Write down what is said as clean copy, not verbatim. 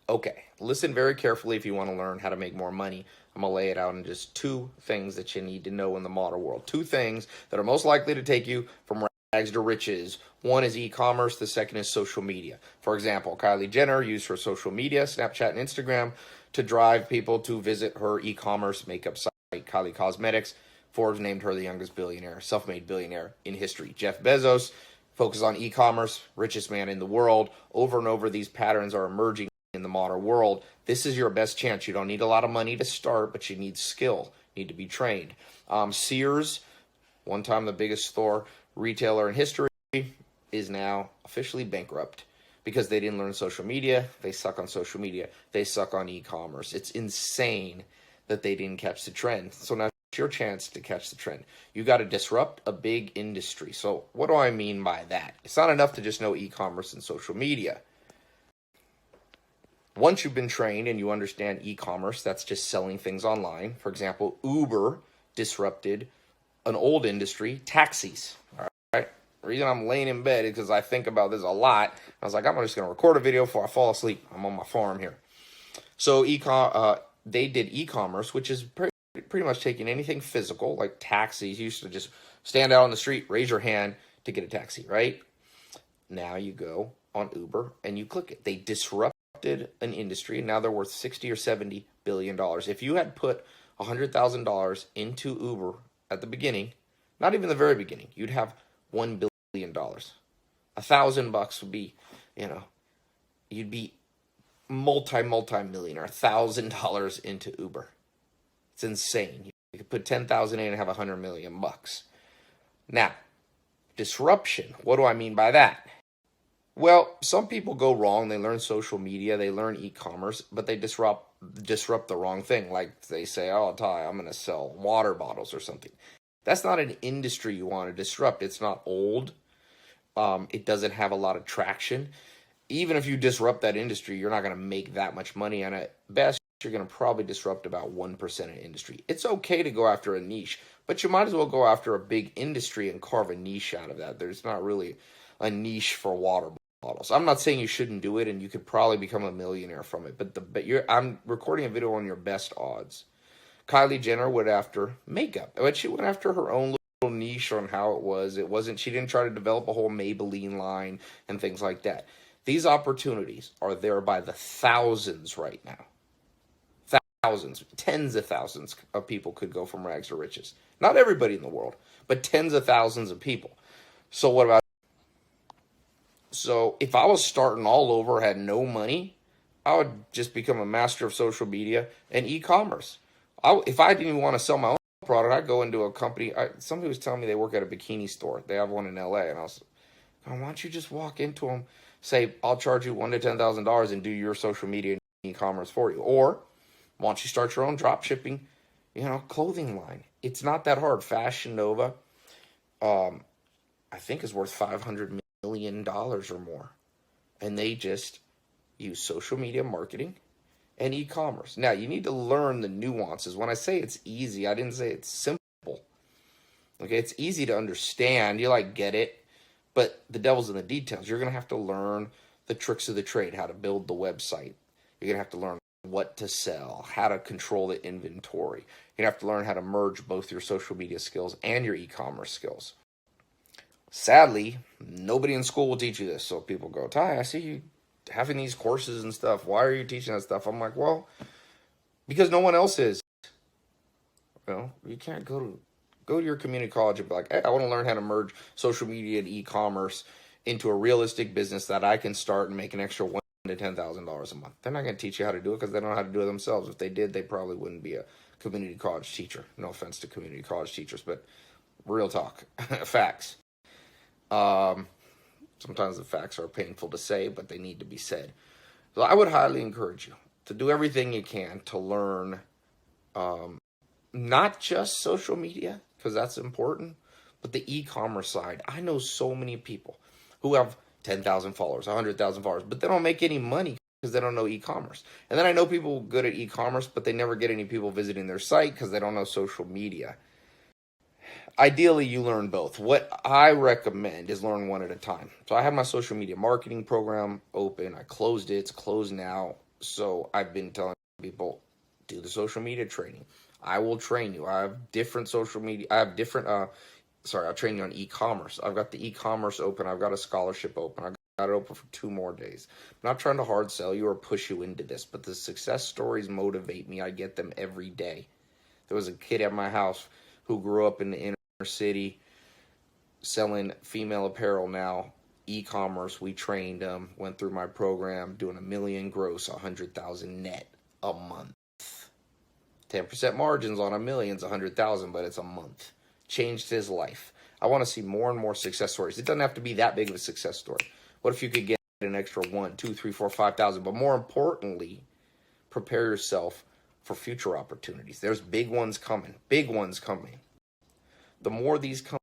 Okay, listen very carefully if you want to learn how to make more money. I'm going to lay it out in just two things that you need to know in the modern world. Two things that are most likely to take you from rags to riches. One is e-commerce, the second is social media. For example, Kylie Jenner used her social media, Snapchat and Instagram, to drive people to visit her e-commerce makeup site, Kylie Cosmetics. Forbes named her the youngest billionaire, self-made billionaire in history. Jeff Bezos focused on e-commerce, richest man in the world. Over and over, these patterns are emerging in the modern world. This is your best chance. You don't need a lot of money to start, but you need skill. You need to be trained. Sears, one time the biggest store retailer in history, is now officially bankrupt because they didn't learn social media. They suck on social media. They suck on e-commerce. It's insane that they didn't catch the trend. So now it's your chance to catch the trend. You got to disrupt a big industry. So what do I mean by that? It's not enough to just know e-commerce and social media. Once you've been trained and you understand e-commerce, that's just selling things online. For example, Uber disrupted an old industry, taxis. All right. The reason I'm laying in bed is because I think about this a lot. I was like, I'm just going to record a video before I fall asleep. I'm on my farm here. So they did e-commerce, which is pretty much taking anything physical, like taxis. You used to just stand out on the street, raise your hand to get a taxi, right? Now you go on Uber and you click it. They disrupt an industry, and now they're worth 60 or 70 billion dollars. If you had put $100,000 into Uber at the beginning, not even the very beginning, you'd have $1 billion. $1,000 would be, you'd be multi-millionaire. $1,000 into Uber. It's insane. You could put 10,000 in and have 100 million bucks. Now, disruption. What do I mean by that? Well, some people go wrong. They learn social media, they learn e-commerce, but they disrupt the wrong thing. Like they say, oh, Ty, I'm going to sell water bottles or something. That's not an industry you want to disrupt. It's not old. It doesn't have a lot of traction. Even if you disrupt that industry, you're not going to make that much money. And at best, you're going to probably disrupt about 1% of the industry. It's okay to go after a niche, but you might as well go after a big industry and carve a niche out of that. There's not really a niche for water bottles. I'm not saying you shouldn't do it, and you could probably become a millionaire from it. But I'm recording a video on your best odds. Kylie Jenner went after makeup, but she went after her own little niche on how it was. She didn't try to develop a whole Maybelline line and things like that. These opportunities are there by the thousands right now. Thousands, tens of thousands of people could go from rags to riches. Not everybody in the world, but tens of thousands of people. So what about? So if I was starting all over, had no money, I would just become a master of social media and e-commerce. If I didn't even want to sell my own product, I'd go into a company. Somebody was telling me they work at a bikini store. They have one in LA. And I was like, why don't you just walk into them, say, I'll charge you $1,000 to $10,000 and do your social media and e-commerce for you. Or why don't you start your own drop shipping, clothing line. It's not that hard. Fashion Nova, I think, is worth $500 million or more. And they just use social media marketing and e-commerce. Now, you need to learn the nuances. When I say it's easy, I didn't say it's simple. Okay, it's easy to understand. You get it. But the devil's in the details. You're going to have to learn the tricks of the trade, how to build the website. You're going to have to learn what to sell, how to control the inventory. You're going to have to learn how to merge both your social media skills and your e-commerce skills. Sadly, nobody in school will teach you this. So people go, Ty, I see you having these courses and stuff. Why are you teaching that stuff? I'm like, well, because no one else is. You can't go to your community college and be like, hey, I want to learn how to merge social media and e-commerce into a realistic business that I can start and make an extra $1,000 to $10,000 a month. They're not going to teach you how to do it because they don't know how to do it themselves. If they did, they probably wouldn't be a community college teacher. No offense to community college teachers, but real talk, facts. Sometimes the facts are painful to say, but they need to be said. So I would highly encourage you to do everything you can to learn not just social media, because that's important, but the e-commerce side. I know so many people who have 10,000 followers, 100,000 followers, but they don't make any money because they don't know e-commerce. And then I know people good at e-commerce, but they never get any people visiting their site because they don't know social media. Ideally, you learn both. What I recommend is learn one at a time. So I have my social media marketing program open. I closed it. It's closed now. So I've been telling people, do the social media training. I will train you. I have different social media. I have different, I'll train you on e-commerce. I've got the e-commerce open. I've got a scholarship open. I've got it open for 2 more days. I'm not trying to hard sell you or push you into this, but the success stories motivate me. I get them every day. There was a kid at my house who grew up in the inner city selling female apparel now, e-commerce. We trained him, went through my program, doing $1 million gross, 100,000 net a month. 10% margins on $1 million is 100,000, but it's a month. Changed his life. I want to see more and more success stories. It doesn't have to be that big of a success story. What if you could get an extra 1, 2, 3, 4, 5,000? But more importantly, prepare yourself for future opportunities. There's big ones coming. Big ones coming. The more these come